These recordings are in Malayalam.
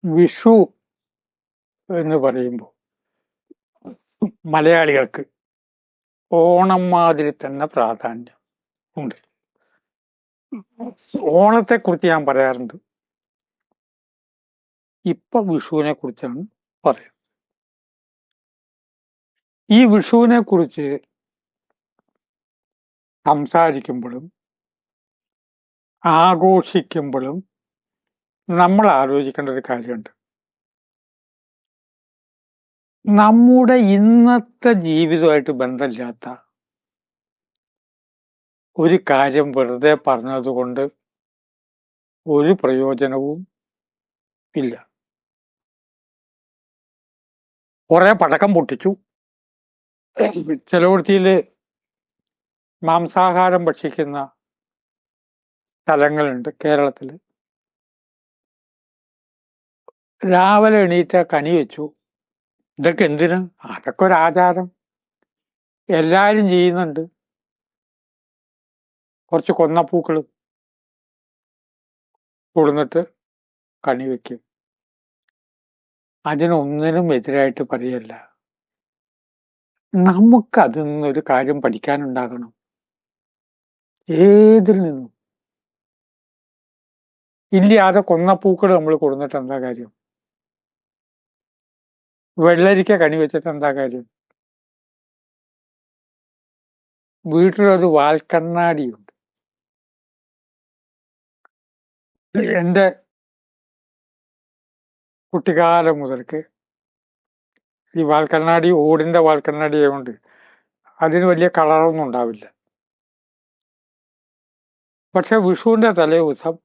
വിഷു എന്ന് പറയുമ്പോൾ മലയാളികൾക്ക് ഓണം മാതിരി തന്നെ പ്രാധാന്യം ഉണ്ട്. ഓണത്തെക്കുറിച്ച് ഞാൻ പറയാറുണ്ട്, ഇപ്പൊ വിഷുവിനെ കുറിച്ചാണ് പറയുന്നത്. ഈ വിഷുവിനെ കുറിച്ച് സംസാരിക്കുമ്പോഴും ആഘോഷിക്കുമ്പോഴും നമ്മൾ ആലോചിക്കേണ്ട ഒരു കാര്യമുണ്ട്. നമ്മുടെ ഇന്നത്തെ ജീവിതമായിട്ട് ബന്ധമില്ലാത്ത ഒരു കാര്യം വെറുതെ പറഞ്ഞതുകൊണ്ട് ഒരു പ്രയോജനവും ഇല്ല. കുറെ പടക്കം പൊട്ടിച്ചു, ചിലവൃത്തിയില് മാംസാഹാരം ഭക്ഷിക്കുന്ന സ്ഥലങ്ങളുണ്ട് കേരളത്തില്. രാവിലെ എണീറ്റ കണി വെച്ചു. ഇതൊക്കെ എന്തിന്? അതൊക്കെ ഒരു ആചാരം, എല്ലാരും ചെയ്യുന്നുണ്ട്. കുറച്ച് കൊന്നപ്പൂക്കള് കൊടുന്നിട്ട് കണി വെക്കും. അതിനൊന്നിനും എതിരായിട്ട് പറയല്ല. നമുക്ക് അതിൽ നിന്നൊരു കാര്യം പഠിക്കാനുണ്ടാകണം. ഏതിൽ നിന്നും ഇല്ലാതെ കൊന്നപ്പൂക്കൾ നമ്മൾ കൊടുന്നിട്ട് എന്താ കാര്യം? വെള്ളരിക്ക കണി വെച്ചിട്ട് എന്താ കാര്യം? വീട്ടിലൊരു വാൽക്കണ്ണാടിയുണ്ട്. എന്റെ കുട്ടിക്കാലം മുതൽക്ക് ഈ വാൽക്കണ്ണാടി ഓടിന്റെ വാൽക്കണ്ണാടി ആയതുകൊണ്ട് അതിന് വലിയ കളറൊന്നും ഉണ്ടാവില്ല. പക്ഷെ വിഷുവിന്റെ തലേ ദിവസം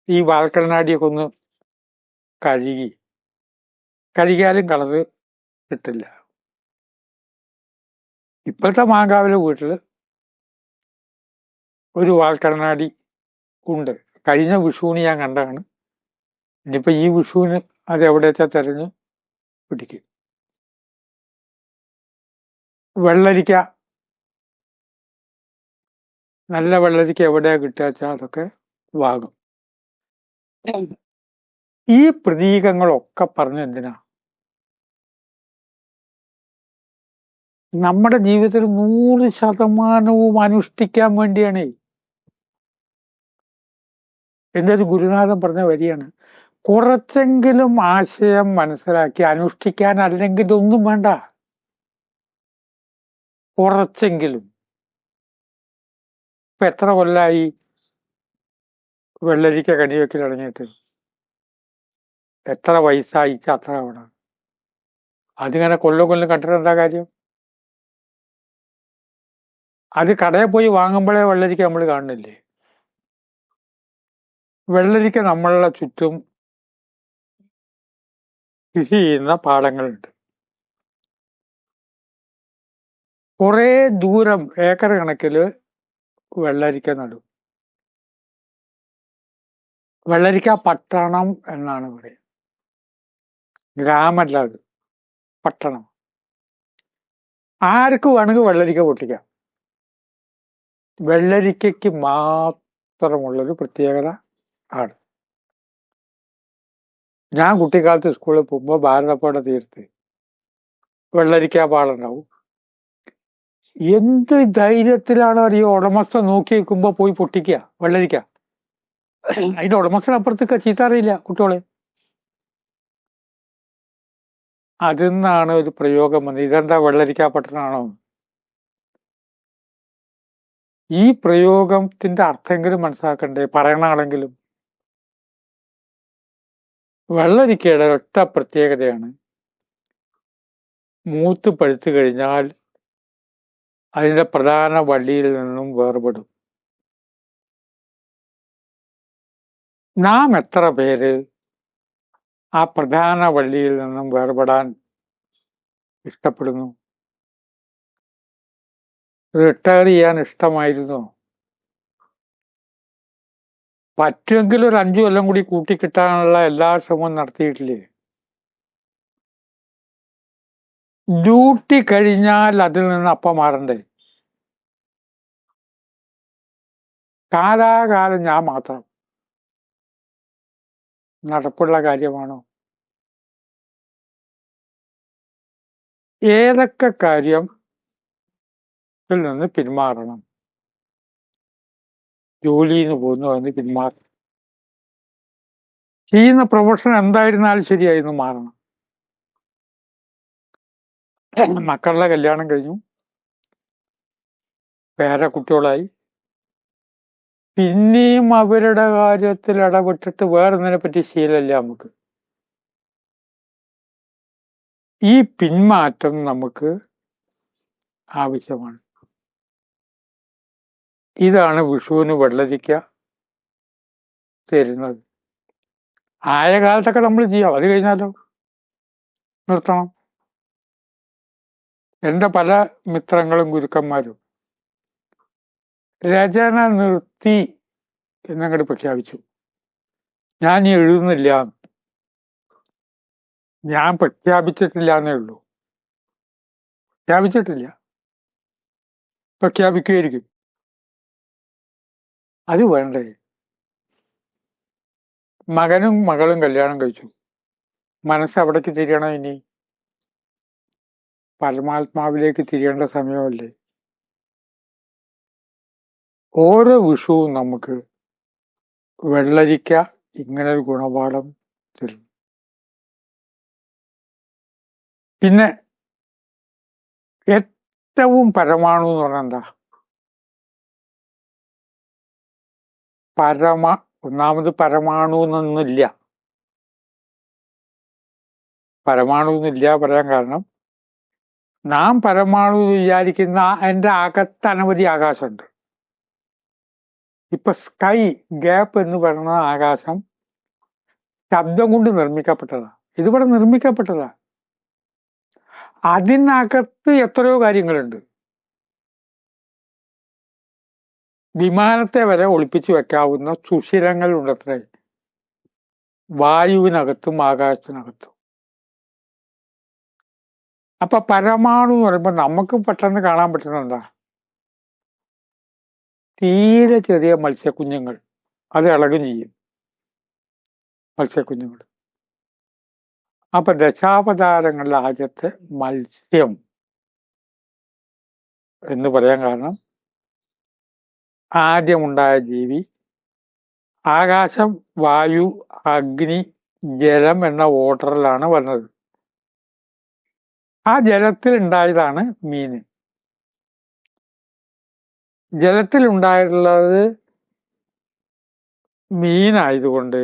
ഈ വാൽക്കണ്ണാടിയൊക്കെ ഒന്ന് കഴുകിയാലും കളറ് കിട്ടില്ല. ഇപ്പോഴത്തെ മാങ്കാവിലെ വീട്ടില് ഒരു വാൽക്കണ്ണാടി ഉണ്ട്. കഴിഞ്ഞ വിഷുവിന് ഞാൻ കണ്ടതാണ്. ഇനിയിപ്പോ ഈ വിഷുവിന് അത് എവിടെച്ചാ തെരഞ്ഞ് പിടിക്കും. വെള്ളരിക്ക, നല്ല വെള്ളരിക്ക എവിടെയാ കിട്ടുക അതൊക്കെ വാങ്ങും. ഈ പ്രതീകങ്ങളൊക്കെ പറഞ്ഞ എന്തിനാ? നമ്മുടെ ജീവിതത്തിൽ 100% അനുഷ്ഠിക്കാൻ വേണ്ടിയാണ്. എന്റെ ഒരു ഗുരുനാഥൻ പറഞ്ഞ വരിയാണ്, കുറച്ചെങ്കിലും ആശയം മനസ്സിലാക്കി അനുഷ്ഠിക്കാൻ, അല്ലെങ്കിൽ ഇതൊന്നും വേണ്ട. കുറച്ചെങ്കിലും. ഇപ്പൊ എത്ര കൊല്ലായി വെള്ളരിക്ക കണിവെക്കൽ തുടങ്ങിയിട്ട്? എത്ര വയസ്സായിച്ച അത്ര വേണം. അതിങ്ങനെ കൊല്ലം കണ്ടിട്ട് എന്താ കാര്യം? അത് കടയിൽ പോയി വാങ്ങുമ്പോഴേ വെള്ളരിക്ക നമ്മൾ കാണുന്നില്ലേ? വെള്ളരിക്ക നമ്മളുടെ ചുറ്റും കൃഷി ചെയ്യുന്ന പാടങ്ങളുണ്ട്. കുറെ ദൂരം ഏക്കർ കണക്കില് വെള്ളരിക്ക നടും. വെള്ളരിക്ക പട്ടണം എന്നാണ് പറയുന്നത്. ഗ്രാമല്ല അത്, പട്ടണം. ആർക്ക് വേണമെങ്കിൽ വെള്ളരിക്ക പൊട്ടിക്കാം. വെള്ളരിക്കയ്ക്ക് മാത്രമുള്ളൊരു പ്രത്യേകത ആണ്. ഞാൻ കുട്ടിക്കാലത്ത് സ്കൂളിൽ പോകുമ്പോൾ ഭാരതപ്പുഴ തീരത്ത് വെള്ളരിക്ക പാടുണ്ടാവും. എന്ത് ധൈര്യത്തിലാണ് അറിയോ ഉടമസ്ഥ നോക്കി വെക്കുമ്പോ പോയി പൊട്ടിക്കുക വെള്ളരിക്ക. അതിന്റെ ഉടമസ്ഥനപ്പുറത്തേക്ക് ചീത്ത അറിയില്ല കുട്ടികളെ. അതിൽ നിന്നാണ് ഒരു പ്രയോഗം വന്നത്. ഇതെന്താ വെള്ളരിക്ക പട്ടണമാണോ? ഈ പ്രയോഗത്തിന്റെ അർത്ഥമെങ്കിലും മനസ്സിലാക്കണ്ടേ, പറയണാണെങ്കിലും. വെള്ളരിക്കയുടെ ഒറ്റ പ്രത്യേകതയാണ്, മൂത്ത് പഴുത്തു കഴിഞ്ഞാൽ അതിന്റെ പ്രധാന വള്ളിയിൽ നിന്നും വേർപെടും. നാം എത്ര പേര് ആ പ്രധാന വള്ളിയിൽ നിന്നും വേർപെടാൻ ഇഷ്ടപ്പെടുന്നു? റിട്ടയർ ചെയ്യാൻ ഇഷ്ടമായിരുന്നോ? പറ്റുമെങ്കിൽ ഒരു 5 കൊല്ലം കൂടി കൂട്ടിക്കിട്ടാനുള്ള എല്ലാ ശ്രമവും നടത്തിയിട്ടില്ലേ? ഡ്യൂട്ടി കഴിഞ്ഞാൽ അതിൽ നിന്ന് അപ്പം മാറണ്ടേ? കാലാകാലം ഞാൻ മാത്രം നടപ്പുള്ള കാര്യമാണോ? ഏതൊക്കെ കാര്യത്തിൽ നിന്ന് പിന്മാറണം? ജോലിയിൽ നിന്ന് പോകുന്നു എന്ന് പിന്മാറണം. ചെയ്യുന്ന പ്രൊഫഷൻ എന്തായിരുന്നാലും ശരിയായിരുന്നു മാറണം. മക്കളുടെ കല്യാണം കഴിഞ്ഞു, പേരക്കുട്ടികളായി, പിന്നെയും അവരുടെ കാര്യത്തിൽ ഇടപെട്ടിട്ട് വേറൊന്നിനെ പറ്റി ശീലമില്ല നമുക്ക്. ഈ പിന്മാറ്റം നമുക്ക് ആവശ്യമാണ്. ഇതാണ് വിഷുവിന് വെള്ളരിക്ക തരുന്നത്. ആയ കാലത്തൊക്കെ നമ്മൾ ചെയ്യാം, അത് കഴിഞ്ഞാലോ നിർത്തണം. എൻ്റെ പല മിത്രങ്ങളും ഗുരുക്കന്മാരും രചന നിർത്തി എന്നങ്ങോട്ട് പ്രഖ്യാപിച്ചു. ഞാൻ ഈ എഴുതുന്നില്ല. ഞാൻ പ്രഖ്യാപിച്ചിട്ടില്ല എന്നേ ഉള്ളൂ. പ്രഖ്യാപിച്ചിട്ടില്ല, പ്രഖ്യാപിക്കുകയായിരിക്കും. അത് വേണ്ടേ? മകനും മകളും കല്യാണം കഴിച്ചു, മനസ്സ് അവിടേക്ക് തിരിയണം. ഇനി പരമാത്മാവിലേക്ക് തിരിയേണ്ട സമയമല്ലേ? ഓരോ വിഷുവും നമുക്ക് വെള്ളരിക്ക ഇങ്ങനൊരു ഗുണപാഠം തരും. പിന്നെ ഏറ്റവും പരമാണു എന്ന് പറഞ്ഞാൽ എന്താ? ഒന്നാമത് പരമാണു എന്നൊന്നുമില്ല. പരമാണു എന്നില്ല പറയാൻ കാരണം, നാം പരമാണു വിചാരിക്കുന്ന എൻ്റെ അകത്ത് അനവധി ആകാശമുണ്ട്. ഇപ്പൊ സ്കൈ ഗ്യാപ്പ് എന്ന് പറയുന്ന ആകാശം ശബ്ദം കൊണ്ട് നിർമ്മിക്കപ്പെട്ടതാ. ഇതിവിടെ നിർമ്മിക്കപ്പെട്ടതാ. അതിനകത്ത് എത്രയോ കാര്യങ്ങളുണ്ട്. വിമാനത്തെ വരെ ഒളിപ്പിച്ചു വെക്കാവുന്ന സുഷിരങ്ങളുണ്ടത്രേ വായുവിനകത്തും ആകാശത്തിനകത്തും. അപ്പൊ പരമാണു എന്ന് പറയുമ്പോൾ നമുക്ക് പെട്ടെന്ന് കാണാൻ പറ്റുന്ന എന്താ? തീരെ ചെറിയ മത്സ്യക്കുഞ്ഞുങ്ങൾ, അത് ഇളകും ചെയ്യും മത്സ്യക്കുഞ്ഞുങ്ങൾ. അപ്പൊ ദശാവതാരങ്ങളുടെ ആദ്യത്തെ മത്സ്യം എന്ന് പറയാൻ കാരണം, ആദ്യമുണ്ടായ ജീവി ആകാശം, വായു, അഗ്നി, ജലം എന്ന ഓർഡറിലാണ് വന്നത്. ആ ജലത്തിൽ ഉണ്ടായതാണ് മീന്. ജലത്തിൽ ഉണ്ടായിട്ടുള്ളത് മീനായതുകൊണ്ട്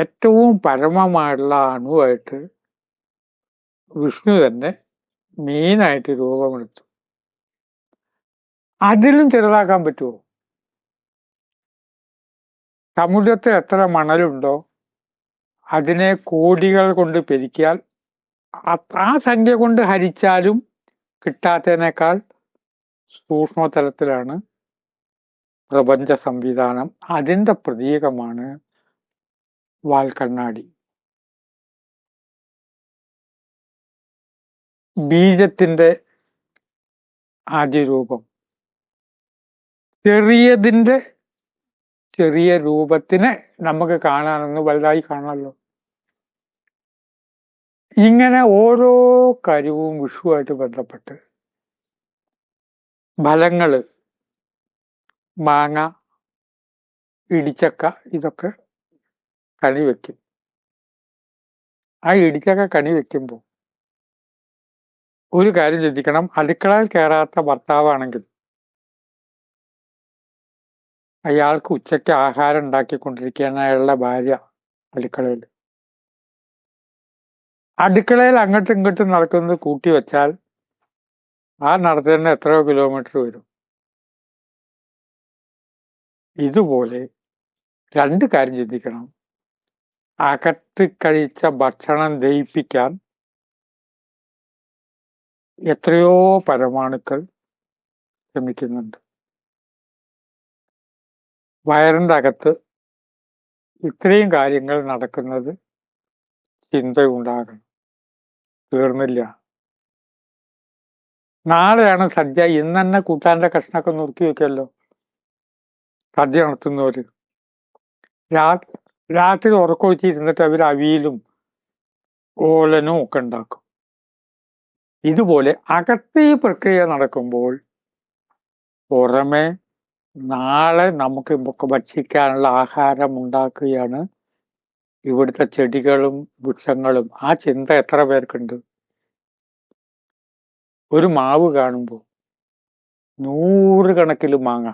ഏറ്റവും പരമമായിട്ടുള്ള അണുവായിട്ട് വിഷ്ണു തന്നെ മീനായിട്ട് രൂപമെടുത്തു. അതിലും ചെറുതാക്കാൻ പറ്റുമോ? സമുദ്രത്തിൽ എത്ര മണലുണ്ടോ അതിനെ കോടികൾ കൊണ്ട് പെരുക്കിയാൽ ആ സംഖ്യ കൊണ്ട് ഹരിച്ചാലും കിട്ടാത്തതിനേക്കാൾ സൂക്ഷ്മതലത്തിലാണ് പ്രപഞ്ച സംവിധാനം. അതിൻ്റെ പ്രതീകമാണ് വാൽക്കണ്ണാടി. ബീജത്തിന്റെ ആദ്യ രൂപം ചെറിയതിൻ്റെ ചെറിയ രൂപത്തിനെ നമുക്ക് കാണാനൊന്ന് വലുതായി കാണാമല്ലോ. ഇങ്ങനെ ഓരോ കാര്യവും വിഷുവായിട്ട് ബന്ധപ്പെട്ട് ഫലങ്ങള്, മാങ്ങ, ഇടിച്ചക്ക, ഇതൊക്കെ കണി വെക്കും. ആ ഇടിച്ചക്ക കണി വെക്കുമ്പോൾ ഒരു കാര്യം ശ്രദ്ധിക്കണം. അടുക്കളയിൽ കയറാത്ത ഭർത്താവാണെങ്കിൽ അയാൾക്ക് ഉച്ചയ്ക്ക് ആഹാരം ഉണ്ടാക്കിക്കൊണ്ടിരിക്കുകയാണ് അയാളുടെ ഭാര്യ അടുക്കളയിൽ. അടുക്കളയിൽ അങ്ങോട്ടും ഇങ്ങോട്ടും നടക്കുന്നത് കൂട്ടി വെച്ചാൽ ആ നടത്തുന്ന എത്രയോ കിലോമീറ്റർ വരും. ഇതുപോലെ രണ്ട് കാര്യം ചിന്തിക്കണം. അകത്ത് കഴിച്ച ഭക്ഷണം ദഹിപ്പിക്കാൻ എത്രയോ പരമാണുക്കൾ ശ്രമിക്കുന്നുണ്ട്. വയറിൻ്റെ അകത്ത് ഇത്രയും കാര്യങ്ങൾ നടക്കുന്നത് ചിന്തയുണ്ടാകണം. തീർന്നില്ല. നാളെയാണ് സദ്യ. ഇന്ന് തന്നെ കൂട്ടാൻ്റെ കഷ്ണമൊക്കെ നുറുക്കി വെക്കല്ലോ സദ്യ നടത്തുന്നവര്. രാത്രി ഉറക്കൊഴിച്ചിരുന്നിട്ട് അവർ അവിയലും ഓലനും ഒക്കെ ഉണ്ടാക്കും. ഇതുപോലെ അകത്തെ ഈ പ്രക്രിയ നടക്കുമ്പോൾ പുറമെ നാളെ നമുക്ക് ഭക്ഷിക്കാനുള്ള ആഹാരം ഉണ്ടാക്കുകയാണ് ഇവിടുത്തെ ചെടികളും വൃക്ഷങ്ങളും. ആ ചിന്ത എത്ര പേർക്കുണ്ട്? ഒരു മാവ് കാണുമ്പോൾ 100 കണക്കിൽ മാങ്ങ,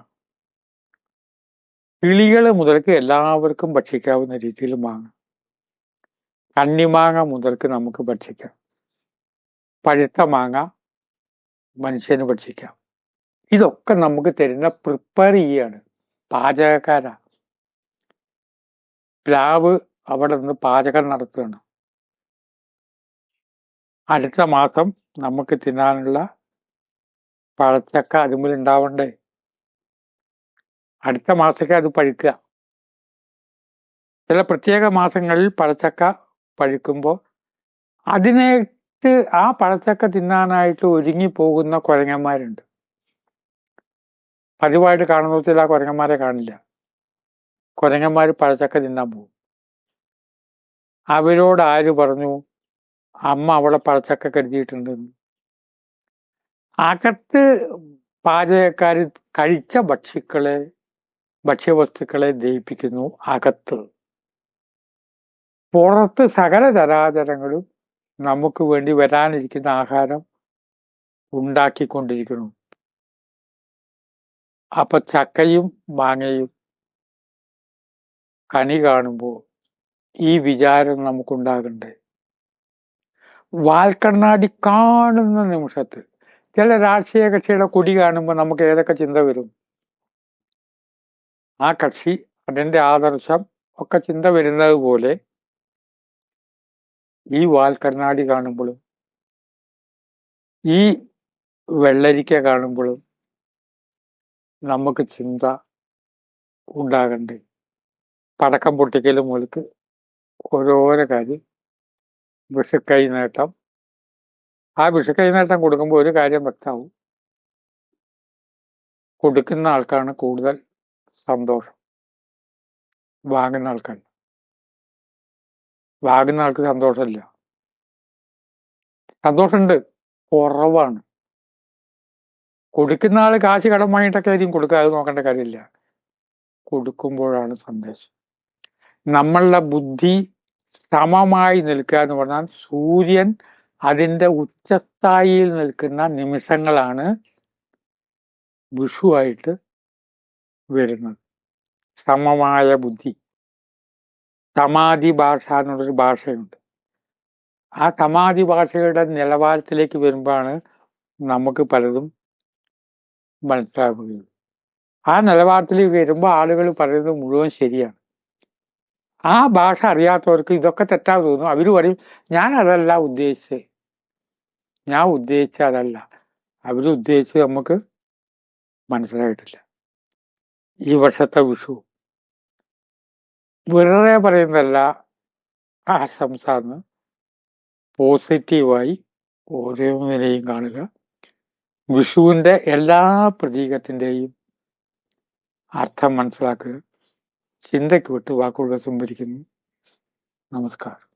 കിളികള് മുതൽക്ക് എല്ലാവർക്കും ഭക്ഷിക്കാവുന്ന രീതിയിൽ മാങ്ങ, കണ്ണിമാങ്ങ മുതൽക്ക് നമുക്ക് ഭക്ഷിക്കാം, പഴുത്ത മാങ്ങ മനുഷ്യന് ഭക്ഷിക്കാം. ഇതൊക്കെ നമുക്ക് തരുന്ന പ്രിപ്പയർ ചെയ്യാണ്, പാചകക്കാരാ. പ്ലാവ് അവിടെ നിന്ന് പാചകം നടത്തുകയാണ്. അടുത്ത മാസം നമുക്ക് തിന്നാനുള്ള പഴച്ചക്ക അതുമ്മിൽ ഉണ്ടാവണ്ടേ? അടുത്ത മാസത്തേക്ക് അത് പഴുക്കുക. ചില പ്രത്യേക മാസങ്ങളിൽ പഴച്ചക്ക പഴുക്കുമ്പോൾ അതിനായിട്ട് ആ പഴച്ചക്ക തിന്നാനായിട്ട് ഒരുങ്ങി പോകുന്ന കുരങ്ങന്മാരുണ്ട്. പതിവായിട്ട് കാണുന്നതിൽ ആ കുരങ്ങന്മാരെ കാണില്ല. കുരങ്ങന്മാർ പഴച്ചക്ക തിന്നാൻ പോകും. അവരോട് ആര് പറഞ്ഞു അമ്മ അവളെ പഴച്ചക്ക കരുതിയിട്ടുണ്ടെന്ന്? അകത്ത് പാചകക്കാർ കഴിച്ച ഭക്ഷ്യവസ്തുക്കളെ ദഹിപ്പിക്കുന്നു അകത്ത്. പുറത്ത് സകല ചരാചരങ്ങളും നമുക്ക് വേണ്ടി വരാനിരിക്കുന്ന ആഹാരം ഉണ്ടാക്കിക്കൊണ്ടിരിക്കുന്നു. അപ്പൊ ചക്കയും മാങ്ങയും കണി കാണുമ്പോൾ ഈ വിചാരം നമുക്കുണ്ടാകണ്ടേ? വാൽക്കണ്ണാടി കാണുന്ന നിമിഷത്തിൽ ചില രാഷ്ട്രീയ കക്ഷിയുടെ കൊടി കാണുമ്പോൾ നമുക്ക് ഏതൊക്കെ ചിന്ത വരും? ആ കക്ഷി, അതിന്റെ ആദർശം ഒക്കെ ചിന്ത വരുന്നത് പോലെ ഈ വാൽക്കണ്ണാടി കാണുമ്പോഴും ഈ വെള്ളരിക്ക കാണുമ്പോഴും നമുക്ക് ചിന്ത ഉണ്ടാകണ്ടേ? പടക്കം പൊട്ടിക്കലും മുതൽക്ക് ഓരോരോ കാര്യം. വിഷുക്കൈ നേട്ടം. ആ വിഷുക്കൈ നേട്ടം കൊടുക്കുമ്പോൾ ഒരു കാര്യം വ്യക്തമാവും, കൊടുക്കുന്ന ആൾക്കാണ് കൂടുതൽ സന്തോഷം, വാങ്ങുന്ന ആൾക്കാണ്. വാങ്ങുന്ന ആൾക്ക് സന്തോഷമില്ല. സന്തോഷമുണ്ട്, കുറവാണ്. കൊടുക്കുന്ന ആള് കാശ് കടം വാങ്ങിയിട്ടൊക്കെ ആയിരിക്കും കൊടുക്കുക, അത് നോക്കേണ്ട കാര്യമില്ല. കൊടുക്കുമ്പോഴാണ് സന്ദേശം. നമ്മളുടെ ബുദ്ധി സമമായി നിൽക്കുക എന്ന് പറഞ്ഞാൽ സൂര്യൻ അതിൻ്റെ ഉച്ചസ്ഥായിയിൽ നിൽക്കുന്ന നിമിഷങ്ങളാണ് വിഷുവായിട്ട് വരുന്നത്. സമമായ ബുദ്ധി. സമാധി ഭാഷ എന്നുള്ളൊരു ഭാഷയുണ്ട്. ആ സമാധി ഭാഷയുടെ നിലവാരത്തിലേക്ക് വരുമ്പോഴാണ് നമുക്ക് പലതും മനസ്സിലാവുകയുള്ളൂ. ആ നിലവാരത്തിലേക്ക് വരുമ്പോൾ ആളുകൾ പറയുന്നത് മുഴുവൻ ശരിയാണ്. ആ ഭാഷ അറിയാത്തവർക്ക് ഇതൊക്കെ തെറ്റാ തോന്നും. അവർ പറയും ഞാൻ അതല്ല ഉദ്ദേശിച്ചത്, ഞാൻ ഉദ്ദേശിച്ച അതല്ല. അവരുദ്ദേശിച്ച് നമുക്ക് മനസ്സിലായിട്ടില്ല. ഈ വർഷത്തെ വിഷു വെറുതെ പറയുന്നതല്ല, ആശംസ എന്ന് പോസിറ്റീവായി ഓരോന്നിനെയും കാണുക. വിഷുവിൻ്റെ എല്ലാ പ്രതീകത്തിൻ്റെയും അർത്ഥം മനസ്സിലാക്കുക. ചിന്തയ്ക്ക് വിട്ട് വാക്കുകൾ സംഭരിക്കുന്നു. നമസ്കാരം.